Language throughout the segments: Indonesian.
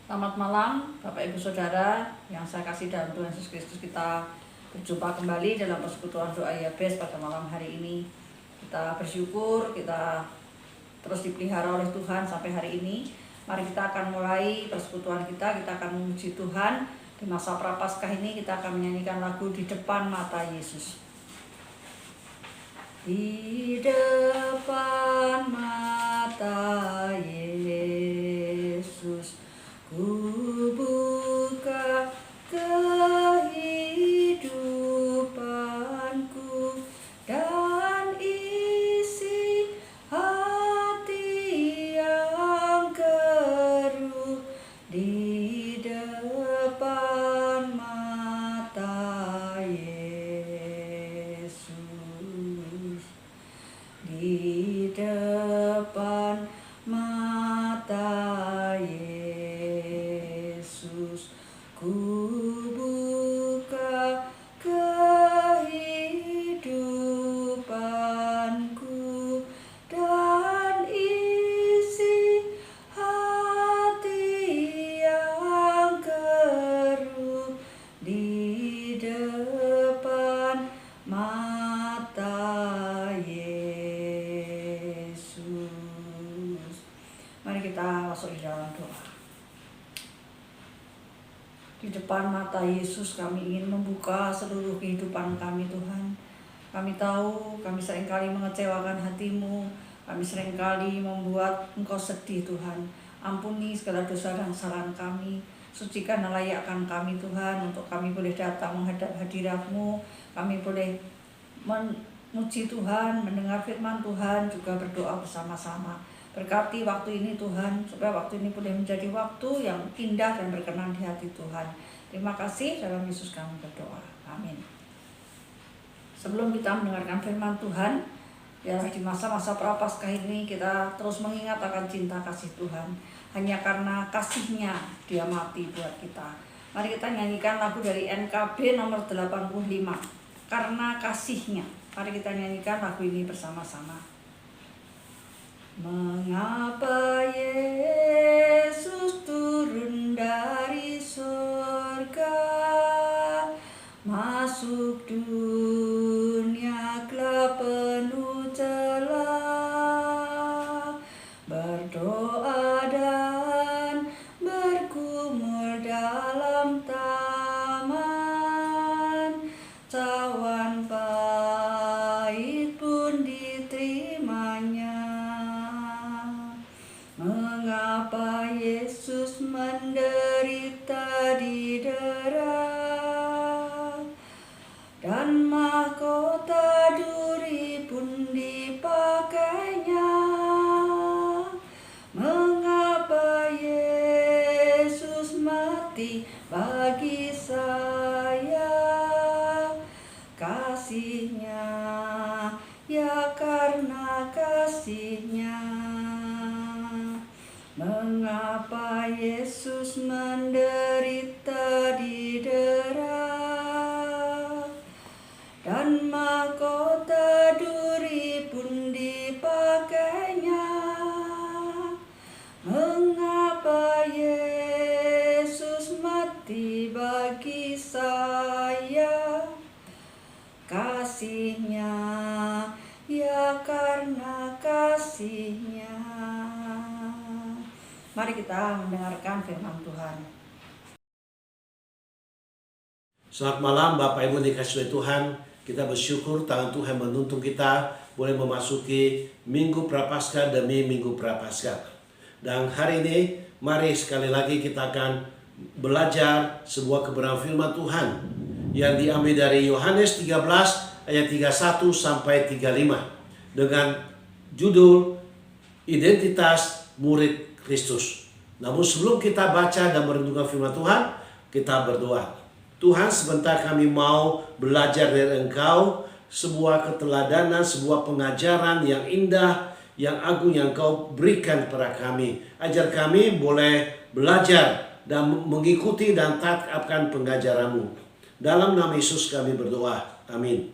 Selamat malam Bapak Ibu Saudara yang saya kasih dalam Tuhan Yesus Kristus. Kita berjumpa kembali dalam persekutuan doa Yabes pada malam hari ini. Kita bersyukur kita terus dipelihara oleh Tuhan sampai hari ini. Mari kita akan mulai persekutuan kita akan memuji Tuhan. Di masa Prapaskah ini kita akan menyanyikan lagu Di Depan Mata Yesus. Di depan mata Yesus, ku buka kehidupanku dan isi hati yang keruh. Di depan mata Yesus, di depan mata Yesus, ku buka kehidupanku dan isi hati yang keruh. Di depan mata Yesus. Mari kita masuk di dalam doa. Di depan mata Yesus kami ingin membuka seluruh kehidupan kami, Tuhan. Kami tahu kami seringkali mengecewakan hati-Mu, kami seringkali membuat Engkau sedih, Tuhan. Ampuni segala dosa dan kesalahan kami, sucikan dan layakkan kami, Tuhan, untuk kami boleh datang menghadap hadirat-Mu. Kami boleh memuji Tuhan, mendengar firman Tuhan, juga berdoa bersama-sama. Berkati waktu ini Tuhan, supaya waktu ini boleh menjadi waktu yang indah dan berkenan di hati Tuhan. Terima kasih, dalam Yesus kami berdoa. Amin. Sebelum kita mendengarkan firman Tuhan, biarlah di masa-masa Prapaskah ini kita terus mengingat akan cinta kasih Tuhan. Hanya karena kasih-Nya Dia mati buat kita. Mari kita nyanyikan lagu dari NKB nomor 85, Karena Kasih-Nya. Mari kita nyanyikan lagu ini bersama-sama. Mengapa Yesus turun dari surga, masuk dunia gelap penuh celah, berdoa dan bergumul dalam taman, cawan pahit pun diterimanya. Mengapa Yesus menderita di darat, dan mahkota duri pun dipakainya? Mengapa Yesus mati bagi saya? Kasih-Nya, ya karena kasih-Nya. Mengapa Yesus menderita di darat, dan mahkota duri pun dipakainya? Mengapa Yesus mati bagi saya? Kasih-Nya, ya karena kasih-Nya. Mari kita mendengarkan firman Tuhan. Selamat malam Bapak Ibu dikasih oleh Tuhan. Kita bersyukur tangan Tuhan menuntun kita boleh memasuki Minggu Prapaskah demi Minggu Prapaskah. Dan hari ini mari sekali lagi kita akan belajar sebuah kebenaran firman Tuhan yang diambil dari Yohanes 13 ayat 31 sampai 35 dengan judul Identitas Murid Kristus. Namun sebelum kita baca dan merenungkan firman Tuhan, kita berdoa. Tuhan, sebentar kami mau belajar dari Engkau sebuah keteladanan, sebuah pengajaran yang indah, yang agung yang Engkau berikan kepada kami. Ajar kami boleh belajar dan mengikuti dan taat akan pengajaran-Mu. Dalam nama Yesus kami berdoa. Amin.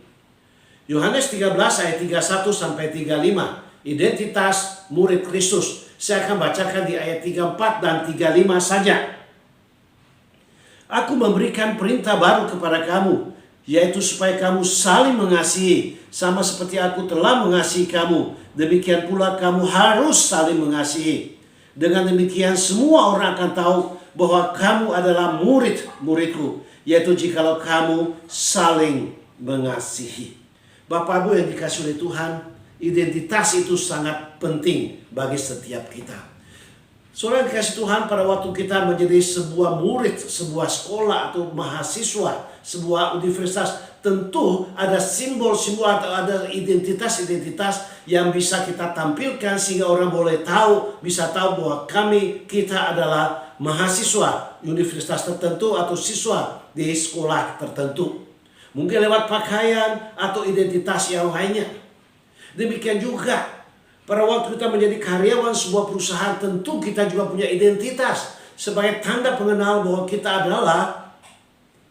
Yohanes 13 ayat 31 sampai 35. Identitas murid Kristus. Saya akan bacakan di ayat 34 dan 35 saja. Aku memberikan perintah baru kepada kamu, yaitu supaya kamu saling mengasihi, sama seperti aku telah mengasihi kamu. Demikian pula kamu harus saling mengasihi. Dengan demikian semua orang akan tahu bahwa kamu adalah murid-muridku, yaitu jikalau kamu saling mengasihi. Bapak Ibu yang dikasihi oleh Tuhan, identitas itu sangat penting bagi setiap kita. Saudara dikasih Tuhan, pada waktu kita menjadi sebuah murid, sebuah sekolah atau mahasiswa, sebuah universitas, tentu ada simbol-simbol atau ada identitas-identitas yang bisa kita tampilkan sehingga orang boleh tahu, bisa tahu bahwa kita adalah mahasiswa universitas tertentu atau siswa di sekolah tertentu. Mungkin lewat pakaian atau identitas yang lainnya. Demikian juga pada waktu kita menjadi karyawan sebuah perusahaan, tentu kita juga punya identitas sebagai tanda pengenal bahwa kita adalah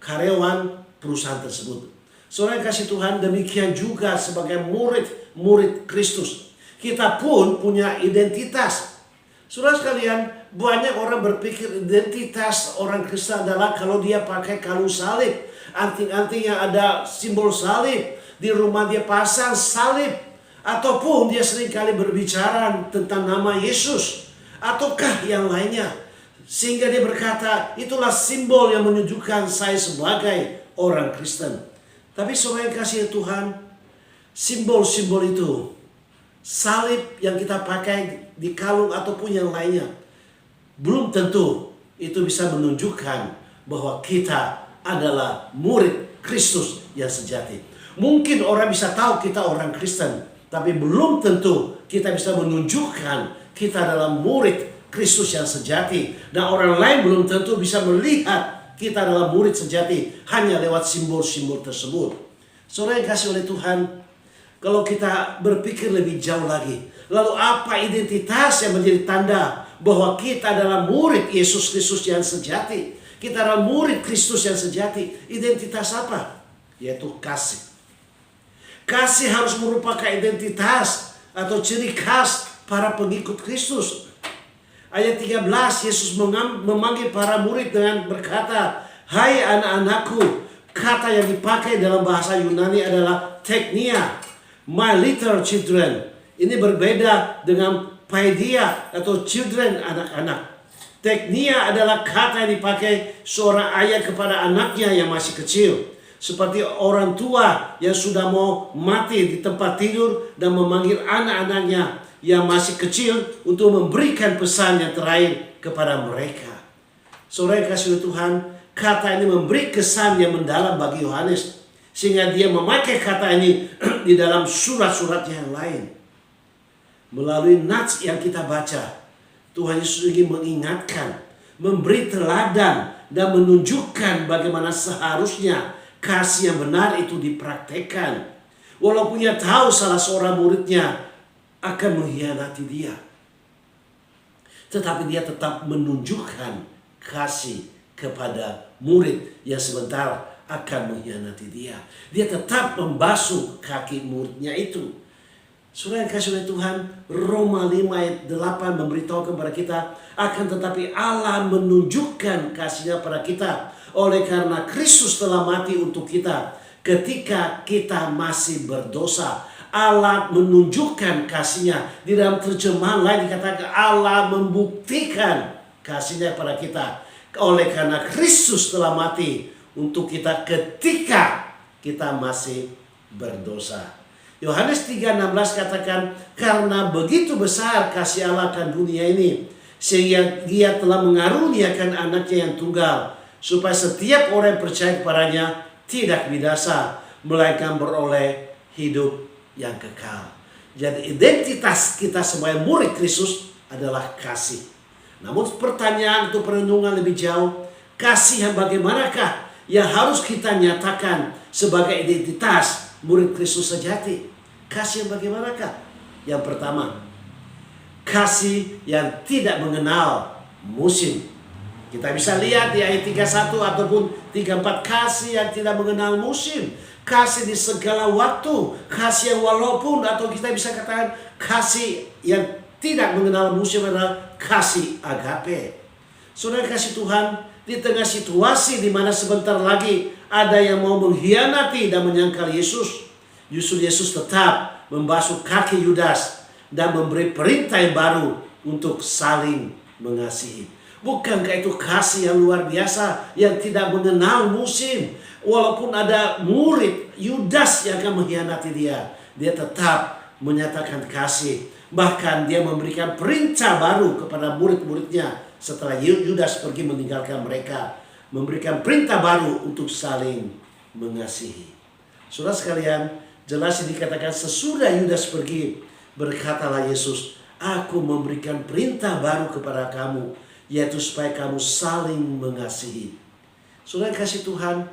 karyawan perusahaan tersebut. Saudara kasih Tuhan, demikian juga sebagai murid Kristus, kita pun punya identitas. Saudara sekalian, banyak orang berpikir identitas orang Kristen adalah kalau dia pakai kalung salib, anting-anting yang ada simbol salib, di rumah dia pasang salib. Ataupun dia seringkali berbicara tentang nama Yesus, ataukah yang lainnya, sehingga dia berkata itulah simbol yang menunjukkan saya sebagai orang Kristen. Tapi saudara yang kasih Tuhan, simbol-simbol itu, salib yang kita pakai di kalung ataupun yang lainnya, belum tentu itu bisa menunjukkan bahwa kita adalah murid Kristus yang sejati. Mungkin orang bisa tahu kita orang Kristen, tapi belum tentu kita bisa menunjukkan kita adalah murid Kristus yang sejati. Dan orang lain belum tentu bisa melihat kita adalah murid sejati hanya lewat simbol-simbol tersebut. Saudara yang kasih oleh Tuhan, kalau kita berpikir lebih jauh lagi, lalu apa identitas yang menjadi tanda bahwa kita adalah murid Yesus Kristus yang sejati? Kita adalah murid Kristus yang sejati. Identitas apa? Yaitu kasih. Kasih harus merupakan identitas atau ciri khas para pengikut Kristus. Ayat 13, Yesus memanggil para murid dengan berkata, "Hai anak-anakku." Kata yang dipakai dalam bahasa Yunani adalah teknia, my little children. Ini berbeda dengan paidia atau children, anak-anak. Teknia adalah kata yang dipakai seorang ayah kepada anaknya yang masih kecil. Seperti orang tua yang sudah mau mati di tempat tidur dan memanggil anak-anaknya yang masih kecil untuk memberikan pesan yang terakhir kepada mereka. Saudara yang kasih Tuhan, kata ini memberi kesan yang mendalam bagi Yohanes, sehingga dia memakai kata ini di dalam surat-surat yang lain. Melalui nats yang kita baca, Tuhan Yesus ingin mengingatkan, memberi teladan dan menunjukkan bagaimana seharusnya kasih yang benar itu dipraktekkan. Walaupun dia tahu salah seorang muridnya akan mengkhianati dia, tetapi dia tetap menunjukkan kasih kepada murid yang sebentar akan mengkhianati dia. Dia tetap membasuh kaki muridnya itu. Saudara yang kasih oleh Tuhan, Roma 5 ayat 8 memberitahu kepada kita, akan tetapi Allah menunjukkan kasih-Nya pada kita oleh karena Kristus telah mati untuk kita ketika kita masih berdosa. Allah menunjukkan kasih-Nya. Di dalam terjemahan lain dikatakan Allah membuktikan kasih-Nya pada kita oleh karena Kristus telah mati untuk kita ketika kita masih berdosa. Yohanes 3:16 katakan, karena begitu besar kasih Allah akan dunia ini, sehingga Dia telah mengaruniakan anaknya yang tunggal, supaya setiap orang yang percaya kepadanya tidak binasa, melainkan beroleh hidup yang kekal. Jadi identitas kita sebagai murid Kristus adalah kasih. Namun pertanyaan untuk perenungan lebih jauh, kasih yang bagaimanakah yang harus kita nyatakan sebagai identitas murid Kristus sejati? Kasih yang bagaimanakah? Yang pertama, kasih yang tidak mengenal musim. Kita bisa lihat di ayat 31 ataupun 34, kasih yang tidak mengenal musim. Kasih di segala waktu. Kasih yang walaupun, atau kita bisa katakan kasih yang tidak mengenal musim adalah kasih agape. Saudara kasih Tuhan, di tengah situasi di mana sebentar lagi ada yang mau mengkhianati dan menyangkal Yesus, justru Yesus tetap membasuh kaki Yudas dan memberi perintah yang baru untuk saling mengasihi. Bukankah itu kasih yang luar biasa yang tidak mengenal musim? Walaupun ada murid Yudas yang akan mengkhianati dia, dia tetap menyatakan kasih. Bahkan dia memberikan perintah baru kepada murid-muridnya setelah Yudas pergi meninggalkan mereka. Memberikan perintah baru untuk saling mengasihi. Saudara sekalian, jelas dikatakan sesudah Yudas pergi, berkatalah Yesus, aku memberikan perintah baru kepada kamu, yaitu supaya kamu saling mengasihi. Saudara kasih Tuhan,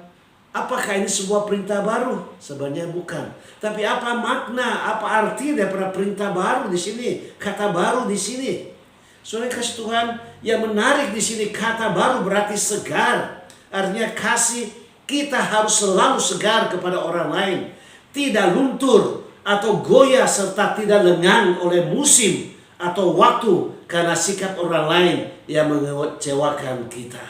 apakah ini sebuah perintah baru? Sebenarnya bukan. Tapi apa makna, apa arti daripada perintah baru di sini? Kata baru di sini. Saudara kasih Tuhan, yang menarik di sini kata baru berarti segar. Artinya kasih kita harus selalu segar kepada orang lain. Tidak luntur atau goyah serta tidak lengang oleh musim atau waktu karena sikap orang lain yang mengecewakan kita.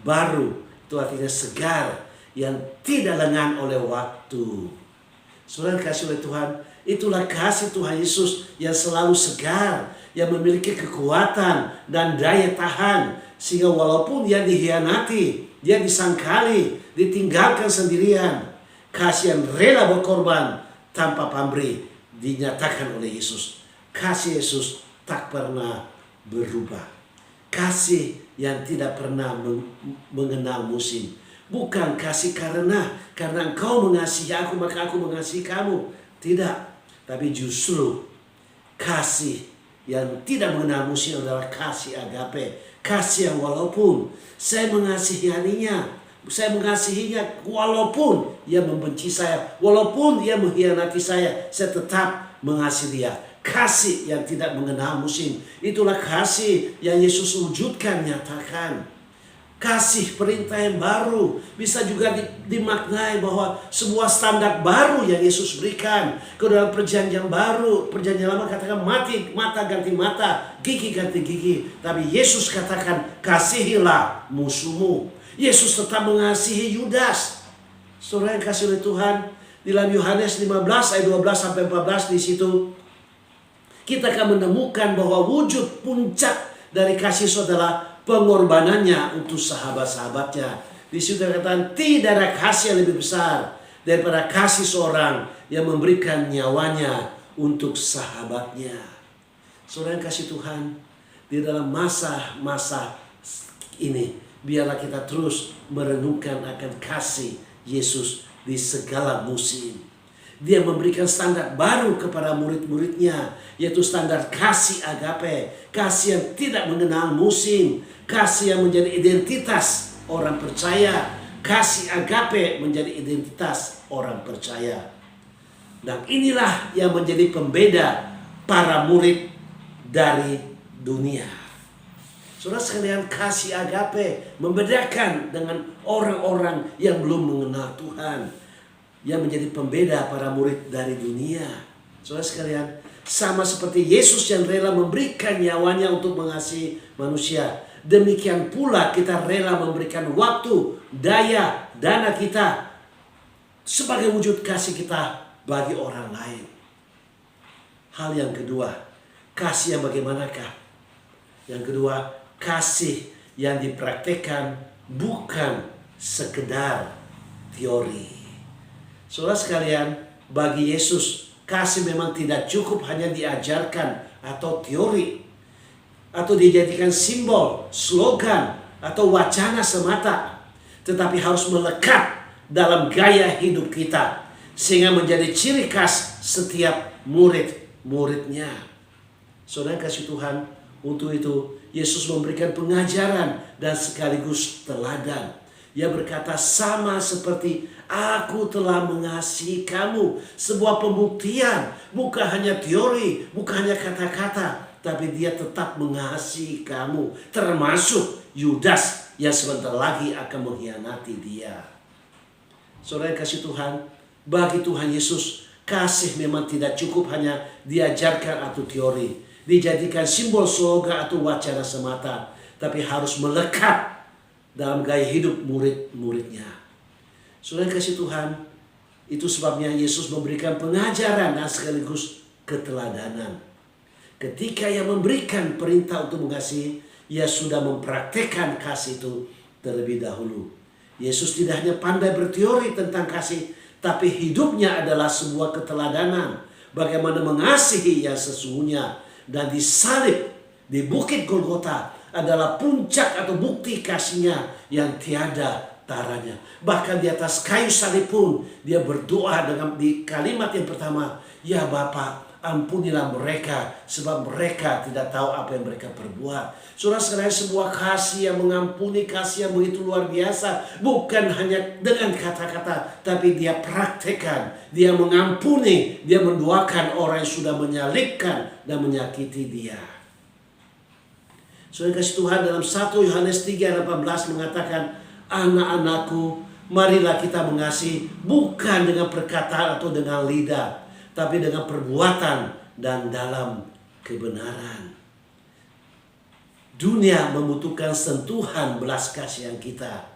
Baru itu artinya segar yang tidak lengang oleh waktu. Saudara kasih oleh Tuhan, itulah kasih Tuhan Yesus yang selalu segar, yang memiliki kekuatan dan daya tahan, sehingga walaupun dia dikhianati, dia disangkali, ditinggalkan sendirian, kasih yang rela berkorban tanpa pamrih dinyatakan oleh Yesus. Kasih Yesus tak pernah berubah. Kasih yang tidak pernah mengenal musim. Bukan kasih karena engkau mengasihi aku maka aku mengasihi kamu. Tidak. Tapi justru kasih yang tidak mengenal musim adalah kasih agape. Kasih yang walaupun saya mengasihinya, saya mengasihinya walaupun ia membenci saya, walaupun ia mengkhianati saya tetap mengasihi dia. Kasih yang tidak mengenal musim. Itulah kasih yang Yesus wujudkan, nyatakan. Kasih perintah yang baru bisa juga dimaknai bahwa sebuah standar baru yang Yesus berikan ke dalam perjanjian baru. Perjanjian lama katakan mata ganti mata, gigi ganti gigi. Tapi Yesus katakan kasihilah musuhmu. Yesus tetap mengasihi Yudas. Saudara yang kasih oleh Tuhan, di dalam Yohanes 15 ayat 12 sampai 14 di situ kita akan menemukan bahwa wujud puncak dari kasih itu adalah pengorbanannya untuk sahabat-sahabatnya. Di situ dikatakan tidak ada kasih yang lebih besar daripada kasih seorang yang memberikan nyawanya untuk sahabatnya. Saudara yang kasih Tuhan, di dalam masa-masa ini biarlah kita terus merenungkan akan kasih Yesus di segala musim. Dia memberikan standar baru kepada murid-muridnya, yaitu standar kasih agape, kasih yang tidak mengenal musim, kasih yang menjadi identitas orang percaya, kasih agape menjadi identitas orang percaya. Dan inilah yang menjadi pembeda para murid dari dunia. Saudara sekalian, kasih agape membedakan dengan orang-orang yang belum mengenal Tuhan, yang menjadi pembeda para murid dari dunia. Saudara sekalian, sama seperti Yesus yang rela memberikan nyawanya untuk mengasihi manusia, demikian pula kita rela memberikan waktu, daya, dana kita sebagai wujud kasih kita bagi orang lain. Hal yang kedua, kasih yang bagaimanakah? Yang kedua, kasih yang dipraktekkan bukan sekedar teori. Saudara sekalian, bagi Yesus kasih memang tidak cukup hanya diajarkan atau teori, atau dijadikan simbol, slogan, atau wacana semata, tetapi harus melekat dalam gaya hidup kita, sehingga menjadi ciri khas setiap murid-muridnya. Saudara kasih Tuhan, untuk itu Yesus memberikan pengajaran dan sekaligus teladan. Ia berkata, sama seperti aku telah mengasihi kamu. Sebuah pembuktian, bukan hanya teori, bukan hanya kata-kata, tapi dia tetap mengasihi kamu. Termasuk Yudas yang sebentar lagi akan mengkhianati dia. Saudara yang kasih Tuhan, bagi Tuhan Yesus, kasih memang tidak cukup hanya diajarkan atau teori, dijadikan simbol slogan atau wacana semata, tapi harus melekat dalam gaya hidup murid-muridnya. Saudara kasih Tuhan, itu sebabnya Yesus memberikan pengajaran dan sekaligus keteladanan. Ketika ia memberikan perintah untuk mengasihi, ia sudah mempraktekkan kasih itu terlebih dahulu. Yesus tidak hanya pandai berteori tentang kasih, tapi hidupnya adalah sebuah keteladanan bagaimana mengasihi yang sesungguhnya. Dan disalib di Bukit Golgota adalah puncak atau bukti kasihnya yang tiada taranya. Bahkan di atas kayu salib pun dia berdoa dengan di kalimat yang pertama, "Ya Bapa, ampunilah mereka sebab mereka tidak tahu apa yang mereka perbuat." Saudara sekalian, sebuah kasih yang mengampuni, kasih yang begitu luar biasa, bukan hanya dengan kata-kata, tapi dia praktekkan, dia mengampuni, dia mendoakan orang yang sudah menyalibkan dan menyakiti dia. Saudara kasih Tuhan, dalam 1 Yohanes 3:18 mengatakan, "Anak-anakku, marilah kita mengasihi bukan dengan perkataan atau dengan lidah, tapi dengan perbuatan dan dalam kebenaran." Dunia membutuhkan sentuhan belas kasihan kita.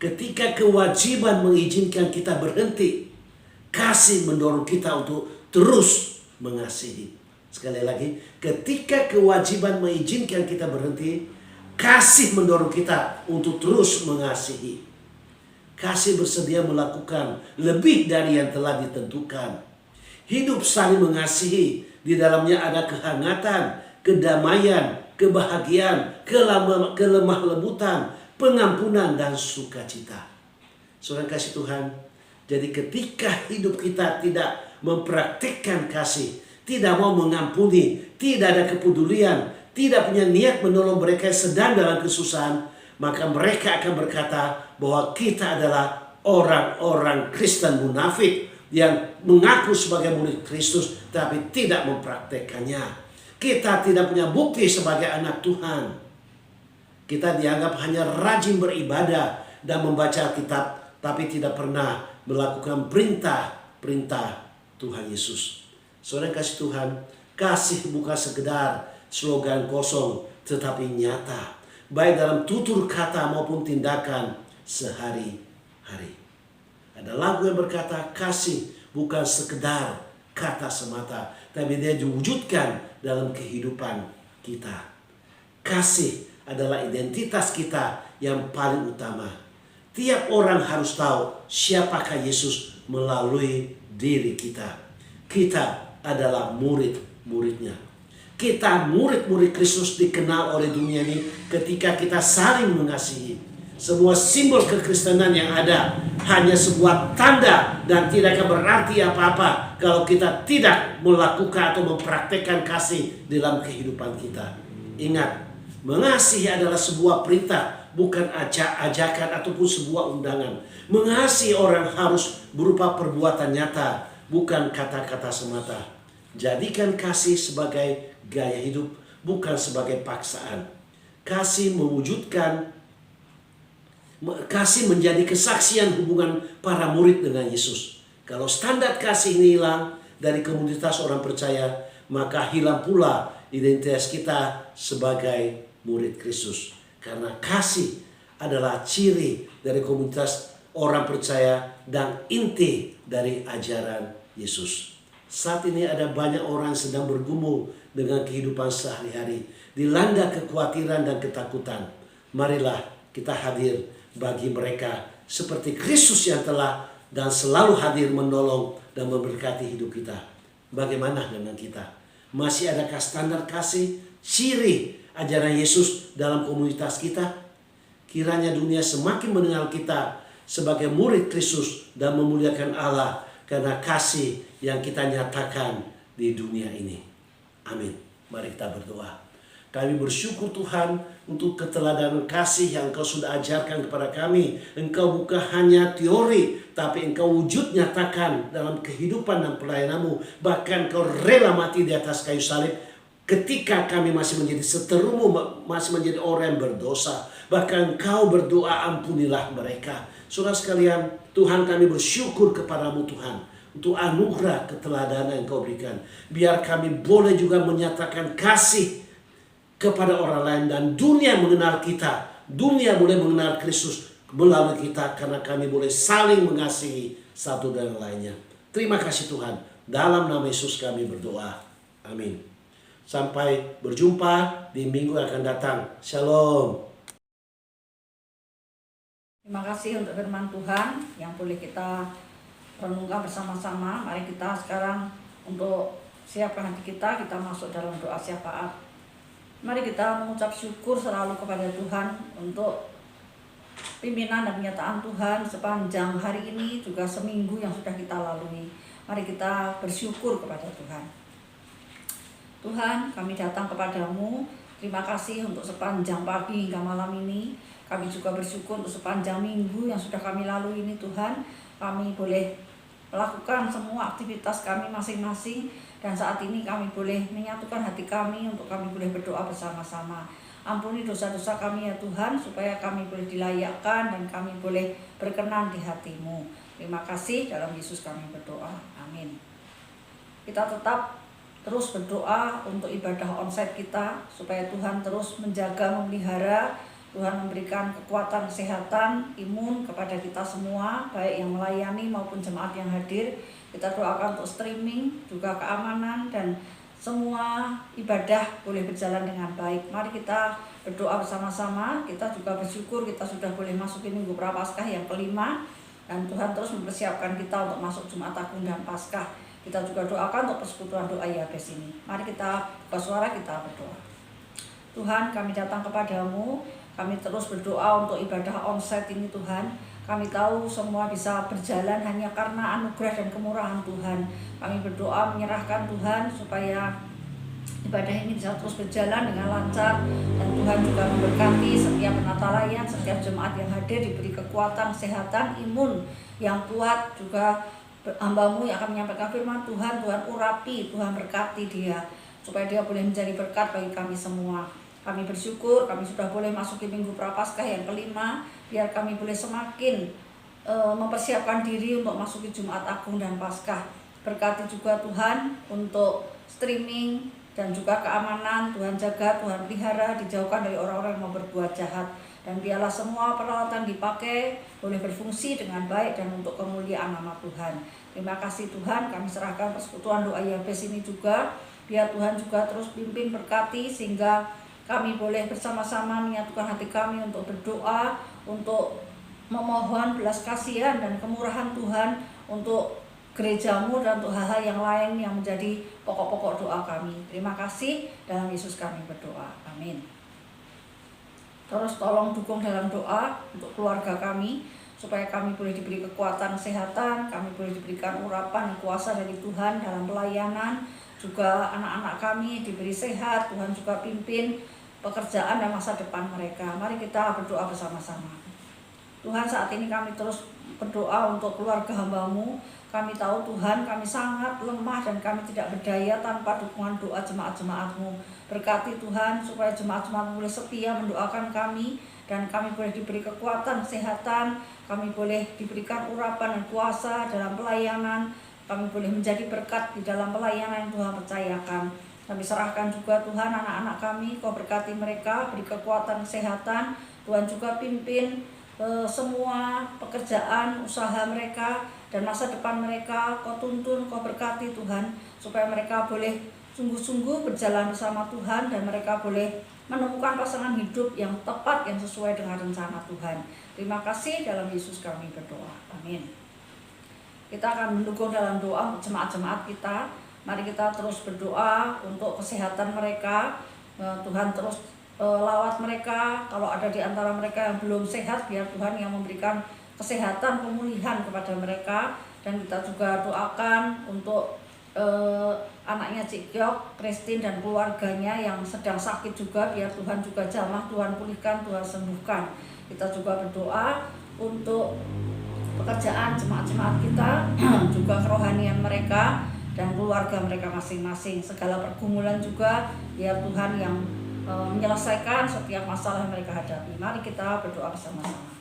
Ketika kewajiban mengizinkan kita berhenti, kasih mendorong kita untuk terus mengasihi. Sekali lagi, ketika kewajiban mengizinkan kita berhenti, kasih mendorong kita untuk terus mengasihi. Kasih bersedia melakukan lebih dari yang telah ditentukan. Hidup saling mengasihi, di dalamnya ada kehangatan, kedamaian, kebahagiaan, kelemah lembutan, pengampunan, dan sukacita. Saudara kasih Tuhan, jadi ketika hidup kita tidak mempraktikkan kasih, tidak mau mengampuni, tidak ada kepedulian, tidak punya niat menolong mereka yang sedang dalam kesusahan, maka mereka akan berkata bahwa kita adalah orang-orang Kristen munafik yang mengaku sebagai murid Kristus tapi tidak mempraktekkannya. Kita tidak punya bukti sebagai anak Tuhan. Kita dianggap hanya rajin beribadah dan membaca kitab, tapi tidak pernah melakukan perintah Tuhan Yesus. Saudara kasih Tuhan, kasih bukan sekedar slogan kosong, tetapi nyata, baik dalam tutur kata maupun tindakan sehari-hari. Ada lagu yang berkata, kasih bukan sekedar kata semata, tapi dia diwujudkan dalam kehidupan kita. Kasih adalah identitas kita yang paling utama. Tiap orang harus tahu siapakah Yesus melalui diri kita. Kita adalah murid-muridnya. Kita murid-murid Kristus dikenal oleh dunia ini ketika kita saling mengasihi. Semua simbol kekristenan yang ada hanya sebuah tanda dan tidak akan berarti apa-apa kalau kita tidak melakukan atau mempraktekkan kasih dalam kehidupan kita. Ingat, mengasihi adalah sebuah perintah, bukan ajakan ataupun sebuah undangan. Mengasihi orang harus berupa perbuatan nyata, bukan kata-kata semata. Jadikan kasih sebagai gaya hidup, bukan sebagai paksaan. Kasih menjadi kesaksian hubungan para murid dengan Yesus. Kalau standar kasih ini hilang dari komunitas orang percaya, maka hilang pula identitas kita sebagai murid Kristus. Karena kasih adalah ciri dari komunitas orang percaya dan inti dari ajaran Yesus. Saat ini ada banyak orang sedang bergumul dengan kehidupan sehari-hari, dilanda kekhawatiran dan ketakutan. Marilah kita hadir bagi mereka seperti Kristus yang telah dan selalu hadir menolong dan memberkati hidup kita. Bagaimana dengan kita? Masih adakah standar kasih, ciri ajaran Yesus dalam komunitas kita? Kiranya dunia semakin mengenal kita sebagai murid Kristus dan memuliakan Allah karena kasih yang kita nyatakan di dunia ini. Amin. Mari kita berdoa. Kami bersyukur Tuhan untuk keteladanan kasih yang Engkau sudah ajarkan kepada kami. Engkau bukan hanya teori, tapi Engkau wujud nyatakan dalam kehidupan dan pelayanan-Mu. Bahkan Engkau rela mati di atas kayu salib ketika kami masih menjadi seterumu, masih menjadi orang yang berdosa. Bahkan Engkau berdoa, ampunilah mereka. Saudara sekalian, Tuhan, kami bersyukur kepadamu Tuhan untuk anugerah keteladanan yang Engkau berikan. Biar kami boleh juga menyatakan kasih kepada orang lain dan dunia mengenal kita dunia boleh mengenal Kristus melalui kita, karena kami boleh saling mengasihi satu dan lainnya. Terima kasih Tuhan. Dalam nama Yesus kami berdoa. Amin. Sampai berjumpa di minggu yang akan datang. Shalom. Terima kasih untuk firman Tuhan yang boleh kita renungkan bersama-sama. Mari kita sekarang untuk siapkan hati kita masuk dalam doa syafaat. Mari kita mengucap syukur selalu kepada Tuhan untuk pimpinan dan penyertaan Tuhan sepanjang hari ini, juga seminggu yang sudah kita lalui. Mari kita bersyukur kepada Tuhan. Tuhan, kami datang kepadamu. Terima kasih untuk sepanjang pagi hingga malam ini. Kami juga bersyukur untuk sepanjang minggu yang sudah kami lalui ini Tuhan. Kami boleh melakukan semua aktivitas kami masing-masing. Dan saat ini kami boleh menyatukan hati kami untuk kami boleh berdoa bersama-sama. Ampuni dosa-dosa kami ya Tuhan, supaya kami boleh dilayakkan dan kami boleh berkenan di hati-Mu. Terima kasih, dalam Yesus kami berdoa. Amin. Kita tetap terus berdoa untuk ibadah onsite kita, supaya Tuhan terus menjaga, memelihara, Tuhan memberikan kekuatan, kesehatan, imun kepada kita semua, baik yang melayani maupun jemaat yang hadir. Kita doakan untuk streaming, juga keamanan, dan semua ibadah boleh berjalan dengan baik. Mari kita berdoa bersama-sama. Kita juga bersyukur kita sudah boleh masuki Minggu Prapaskah yang kelima. Dan Tuhan terus mempersiapkan kita untuk masuk Jumat Agung dan Paskah. Kita juga doakan untuk persekutuan doa Yabes ini. Mari kita buka suara, kita berdoa. Tuhan, kami datang kepadamu. Kami terus berdoa untuk ibadah onsite ini Tuhan. Kami tahu semua bisa berjalan hanya karena anugerah dan kemurahan Tuhan. Kami berdoa menyerahkan Tuhan supaya ibadah ini bisa terus berjalan dengan lancar. Dan Tuhan juga memberkati setiap penata-layan, setiap jemaat yang hadir diberi kekuatan, kesehatan, imun yang kuat. Juga hamba-Mu yang akan menyampaikan firman Tuhan, Tuhan urapi, Tuhan berkati dia, supaya dia boleh menjadi berkat bagi kami semua. Kami bersyukur kami sudah boleh masuki Minggu Prapaskah yang kelima. Biar kami boleh semakin mempersiapkan diri untuk masuki Jumat Agung dan Paskah. Berkati juga Tuhan untuk streaming dan juga keamanan. Tuhan jaga, Tuhan pelihara, dijauhkan dari orang-orang yang mau berbuat jahat. Dan biarlah semua peralatan dipakai boleh berfungsi dengan baik dan untuk kemuliaan nama Tuhan. Terima kasih Tuhan, kami serahkan persekutuan doa Yabes ini juga. Biar Tuhan juga terus pimpin, berkati, sehingga kami boleh bersama-sama menyatukan hati kami untuk berdoa, untuk memohon belas kasihan dan kemurahan Tuhan untuk gereja-Mu dan untuk hal-hal yang lain yang menjadi pokok-pokok doa kami. Terima kasih, dalam Yesus kami berdoa. Amin. Terus tolong dukung dalam doa untuk keluarga kami, supaya kami boleh diberi kekuatan, kesehatan, kami boleh diberikan urapan dan kuasa dari Tuhan dalam pelayanan. Juga anak-anak kami diberi sehat, Tuhan juga pimpin pekerjaan dan masa depan mereka. Mari kita berdoa bersama-sama. Tuhan, saat ini kami terus berdoa untuk keluarga hamba-Mu. Kami tahu Tuhan, kami sangat lemah dan kami tidak berdaya tanpa dukungan doa jemaat-jemaat-Mu. Berkati Tuhan, supaya jemaat-jemaat boleh setia mendoakan kami, dan kami boleh diberi kekuatan, kesehatan, kami boleh diberikan urapan dan kuasa dalam pelayanan, kami boleh menjadi berkat di dalam pelayanan yang Tuhan percayakan. Kami serahkan juga Tuhan anak-anak kami, Kau berkati mereka, beri kekuatan, kesehatan. Tuhan juga pimpin semua pekerjaan, usaha mereka, dan masa depan mereka. Kau tuntun, Kau berkati Tuhan, supaya mereka boleh sungguh-sungguh berjalan bersama Tuhan, dan mereka boleh menemukan pasangan hidup yang tepat, yang sesuai dengan rencana Tuhan. Terima kasih, dalam Yesus kami berdoa. Amin. Kita akan mendukung dalam doa jemaat-jemaat kita. Mari kita terus berdoa untuk kesehatan mereka. Tuhan terus lawat mereka. Kalau ada di antara mereka yang belum sehat, biar Tuhan yang memberikan kesehatan, pemulihan kepada mereka. Dan kita juga doakan untuk anaknya Cik Kyok, Christine dan keluarganya yang sedang sakit juga. Biar Tuhan juga jamah, Tuhan pulihkan, Tuhan sembuhkan. Kita juga berdoa untuk pekerjaan jemaat-jemaat kita, juga kerohanian mereka dan keluarga mereka masing-masing. Segala pergumulan juga, biar Tuhan yang menyelesaikan setiap masalah yang mereka hadapi. Mari kita berdoa bersama-sama.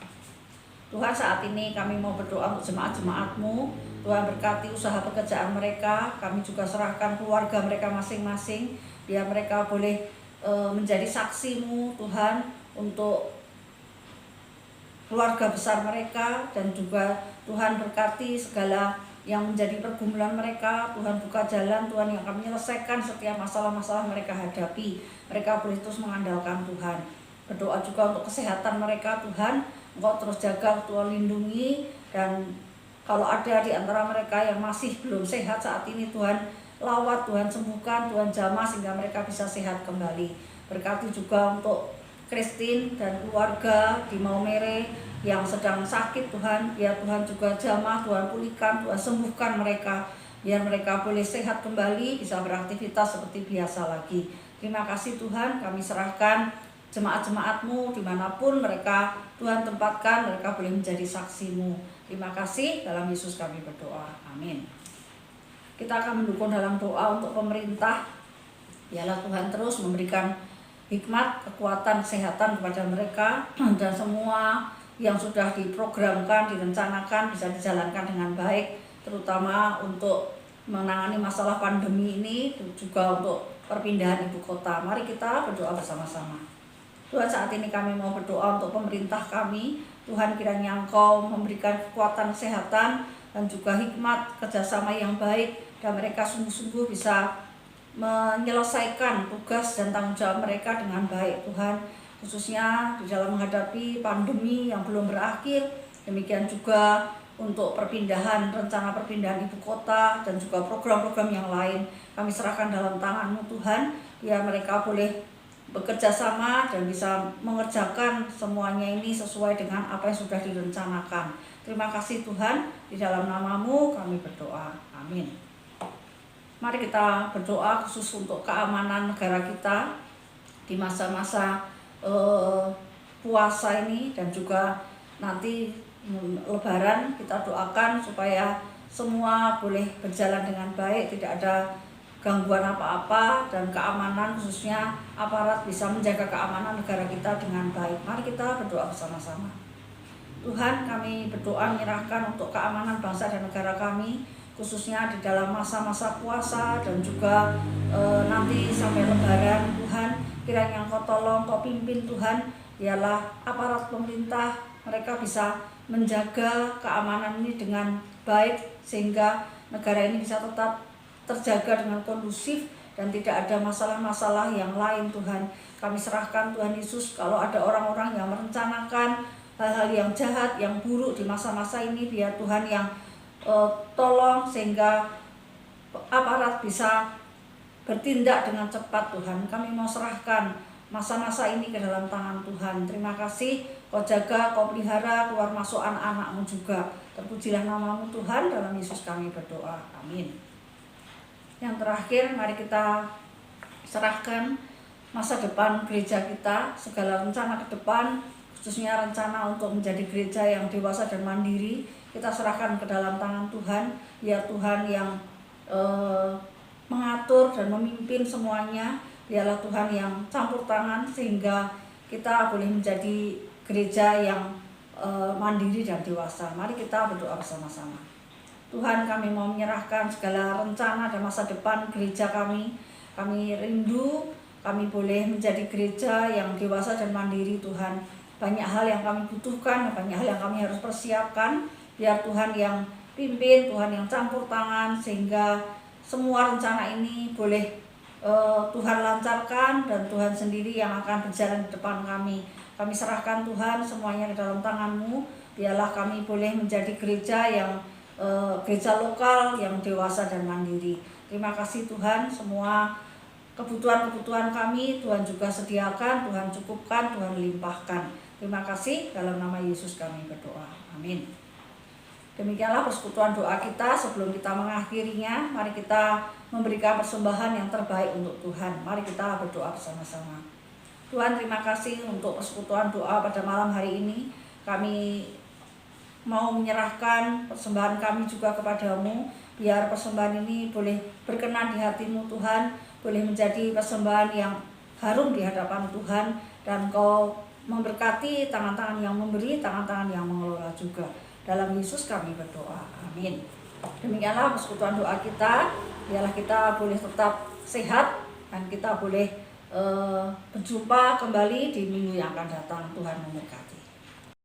Tuhan, saat ini kami mau berdoa untuk jemaat-jemaat-Mu. Tuhan berkati usaha pekerjaan mereka. Kami juga serahkan keluarga mereka masing-masing, biar mereka boleh menjadi saksi-Mu Tuhan, untuk keluarga besar mereka, dan juga Tuhan berkati segala yang menjadi pergumulan mereka. Tuhan buka jalan, Tuhan yang akan menyelesaikan setiap masalah-masalah mereka hadapi. Mereka boleh terus mengandalkan Tuhan. Berdoa juga untuk kesehatan mereka, Tuhan Engkau terus jaga, Tuhan lindungi. Dan kalau ada di antara mereka yang masih belum sehat saat ini, Tuhan lawat, Tuhan sembuhkan, Tuhan jamah sehingga mereka bisa sehat kembali. Berkati juga untuk Christine dan keluarga di Maumere yang sedang sakit, Tuhan. Biar Tuhan juga jamah, Tuhan pulihkan, Tuhan sembuhkan mereka. Biar mereka boleh sehat kembali, bisa beraktivitas seperti biasa lagi. Terima kasih Tuhan, kami serahkan jemaat-jemaat-Mu dimanapun mereka Tuhan tempatkan, mereka boleh menjadi saksi-Mu. Terima kasih, dalam Yesus kami berdoa. Amin. Kita akan mendukung dalam doa untuk pemerintah. Biarlah Tuhan terus memberikan hikmat, kekuatan, kesehatan kepada mereka, dan semua yang sudah diprogramkan, direncanakan bisa dijalankan dengan baik, terutama untuk menangani masalah pandemi ini, juga untuk perpindahan ibu kota. Mari kita berdoa bersama-sama. Tuhan, saat ini kami mau berdoa untuk pemerintah kami. Tuhan, kiranya Engkau memberikan kekuatan, kesehatan, dan juga hikmat, kerjasama yang baik, dan mereka sungguh-sungguh bisa menyelesaikan tugas dan tanggung jawab mereka dengan baik, Tuhan, khususnya di dalam menghadapi pandemi yang belum berakhir. Demikian juga untuk rencana perpindahan ibu kota, dan juga program-program yang lain. Kami serahkan dalam tangan-Mu, Tuhan, biar mereka boleh bekerja sama dan bisa mengerjakan semuanya ini sesuai dengan apa yang sudah direncanakan. Terima kasih Tuhan, di dalam nama-Mu kami berdoa. Amin. Mari kita berdoa khusus untuk keamanan negara kita di masa-masa puasa ini, dan juga nanti Lebaran. Kita doakan supaya semua boleh berjalan dengan baik, tidak ada gangguan apa-apa, dan keamanan khususnya aparat bisa menjaga keamanan negara kita dengan baik. Mari kita berdoa bersama-sama. Tuhan, kami berdoa menyerahkan untuk keamanan bangsa dan negara kami, khususnya di dalam masa-masa puasa dan juga nanti sampai Lebaran. Tuhan, kiranya Engkau tolong, Engkau pimpin Tuhan. Biarlah aparat pemerintah mereka bisa menjaga keamanan ini dengan baik, sehingga negara ini bisa tetap terjaga dengan kondusif dan tidak ada masalah-masalah yang lain. Tuhan, kami serahkan Tuhan Yesus, kalau ada orang-orang yang merencanakan hal-hal yang jahat, yang buruk di masa-masa ini, biar Tuhan yang tolong sehingga aparat bisa bertindak dengan cepat. Tuhan, kami mau serahkan masa-masa ini ke dalam tangan Tuhan. Terima kasih, Kau jaga, Kau pelihara keluar masuk anak-anak-Mu juga. Terpujilah nama-Mu Tuhan, dalam Yesus kami berdoa. Amin. Yang terakhir, mari kita serahkan masa depan gereja kita, segala rencana ke depan, khususnya rencana untuk menjadi gereja yang dewasa dan mandiri, kita serahkan ke dalam tangan Tuhan. Biar Tuhan yang mengatur dan memimpin semuanya. Biarlah Tuhan yang campur tangan sehingga kita boleh menjadi gereja yang mandiri dan dewasa. Mari kita berdoa bersama-sama. Tuhan, kami mau menyerahkan segala rencana dan masa depan gereja kami. Kami rindu kami boleh menjadi gereja yang dewasa dan mandiri, Tuhan. Banyak hal yang kami butuhkan, banyak hal yang kami harus persiapkan. Biar Tuhan yang pimpin, Tuhan yang campur tangan, sehingga semua rencana ini boleh Tuhan lancarkan, dan Tuhan sendiri yang akan berjalan di depan kami. Kami serahkan Tuhan semuanya di dalam tangan-Mu. Biarlah kami boleh menjadi gereja yang gereja lokal yang dewasa dan mandiri. Terima kasih Tuhan, semua kebutuhan-kebutuhan kami Tuhan juga sediakan, Tuhan cukupkan, Tuhan limpahkan. Terima kasih, dalam nama Yesus kami berdoa. Amin. Demikianlah persekutuan doa kita. Sebelum kita mengakhirinya, mari kita memberikan persembahan yang terbaik untuk Tuhan. Mari kita berdoa bersama-sama. Tuhan, terima kasih untuk persekutuan doa pada malam hari ini. Kami mau menyerahkan persembahan kami juga kepadamu. Biar persembahan ini boleh berkenan di hati-Mu Tuhan, boleh menjadi persembahan yang harum di hadapan Tuhan, dan Kau memberkati tangan-tangan yang memberi, tangan-tangan yang mengelola juga. Dalam Yesus kami berdoa. Amin. Demikianlah persekutuan doa kita. Biarlah kita boleh tetap sehat, dan kita boleh berjumpa kembali di minggu yang akan datang. Tuhan memberkati.